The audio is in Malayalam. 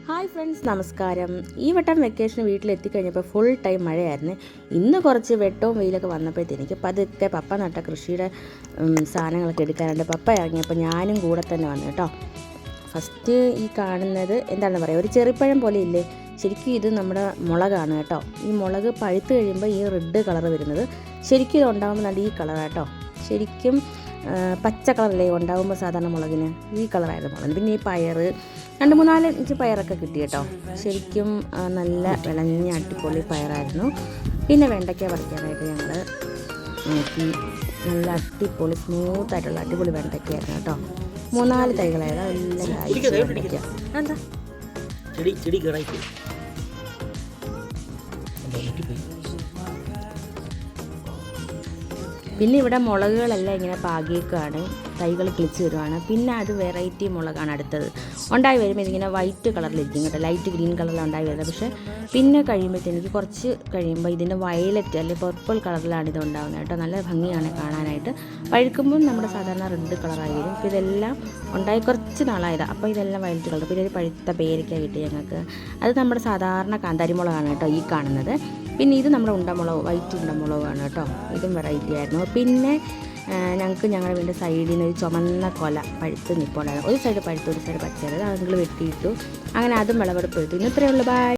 ഹായ് ഫ്രണ്ട്സ്, നമസ്കാരം. ഈ വട്ടം വെക്കേഷൻ വീട്ടിലെത്തിക്കഴിഞ്ഞപ്പോൾ ഫുൾ ടൈം മഴയായിരുന്നു. ഇന്ന് കുറച്ച് വെട്ടവും വെയിലൊക്കെ വന്നപ്പോഴത്തേക്ക് പതുക്കെ പപ്പ നട്ട കൃഷിയുടെ സാധനങ്ങളൊക്കെ എടുക്കാനുണ്ട്. പപ്പ ഇറങ്ങിയപ്പോൾ ഞാനും കൂടെ തന്നെ വന്നു കേട്ടോ. ഫസ്റ്റ് ഈ കാണുന്നത് എന്താണെന്ന് പറയുക, ഒരു ചെറിപ്പഴം പോലെ ഇല്ലേ, ശരിക്കും ഇത് നമ്മുടെ മുളകാണ് കേട്ടോ. ഈ മുളക് പഴുത്ത് കഴിയുമ്പോൾ ഈ റെഡ് കളർ വരുന്നത്, ശരിക്കും ഇത് ഉണ്ടാകുമ്പോൾ നല്ല ഈ കളറാണ് കേട്ടോ. ശരിക്കും പച്ച കളറല്ലേ ഉണ്ടാകുമ്പോൾ സാധാരണ മുളകിന്, ഈ കളറായിരുന്നു മുളക്. പിന്നെ ഈ പയർ 2-3-4 ഇഞ്ച് പയറൊക്കെ കിട്ടി കേട്ടോ. ശരിക്കും നല്ല വിളഞ്ഞ അടിപൊളി പയറായിരുന്നു. പിന്നെ വെണ്ടയ്ക്ക പറിക്കാനായിട്ട് ഞങ്ങൾ നോക്കി. നല്ല അടിപൊളി സ്മൂത്തായിട്ടുള്ള അടിപൊളി വെണ്ടയ്ക്കായിരുന്നു കേട്ടോ. 3-4 തൈകളായിരുന്നു, എല്ലാം വെണ്ടയ്ക്ക. എന്താ പിന്നെ ഇവിടെ മുളകുകളെല്ലാം ഇങ്ങനെ പാകിയേക്കാണ്, തൈകൾ കിളിച്ച് വരുവാണ്. പിന്നെ അത് വെറൈറ്റി മുളകാണ് അടുത്തത്. ഉണ്ടായി വരുമ്പോൾ ഇതിങ്ങനെ വൈറ്റ് കളറിലിരിക്കും കേട്ടോ, ലൈറ്റ് ഗ്രീൻ കളറിലാണ് ഉണ്ടായി വരുന്നത്. പക്ഷേ പിന്നെ കഴിയുമ്പോഴത്തേക്ക് കുറച്ച് കഴിയുമ്പോൾ ഇതിൻ്റെ വയലറ്റ് അല്ലെങ്കിൽ പർപ്പിൾ കളറിലാണ് ഇത് ഉണ്ടാകുന്നത് കേട്ടോ. നല്ല ഭംഗിയാണ് കാണാനായിട്ട്. പഴുക്കുമ്പോൾ നമ്മുടെ സാധാരണ റെഡ് കളറായി വരും. അപ്പോൾ ഇതെല്ലാം ഉണ്ടായി കുറച്ച് നാളായതാണ്. അപ്പോൾ ഇതെല്ലാം വയലറ്റ് കളർ. പിന്നെ ഒരു പഴുത്ത പേരയ്ക്ക കിട്ടി ഞങ്ങൾക്ക്. അത് നമ്മുടെ സാധാരണ കാന്താരിമുളകാണ് കേട്ടോ ഈ കാണുന്നത്. പിന്നെ ഇത് നമ്മുടെ ഉണ്ടമുളക്, വൈറ്റ് ഉണ്ടമുളകാണ് കേട്ടോ. ഇതും വെറൈറ്റി ആയിരുന്നു. പിന്നെ ഞങ്ങൾക്ക് ഞങ്ങളുടെ വീടിൻ്റെ സൈഡിൽ നിന്ന് ഒരു ചുമന്ന കൊല പഴുത്ത് നിൽപ്പുണ്ടായിരുന്നു. ഒരു സൈഡ് പഴുത്ത് ഒരു സൈഡ് പച്ചയത്, അത് ഞങ്ങൾ വെട്ടിയിട്ടു. അങ്ങനെ അതും വിളവെടുപ്പ് എടുത്തു. ഇന്ന് ഇത്രയേ ഉള്ളൂ. ബൈ.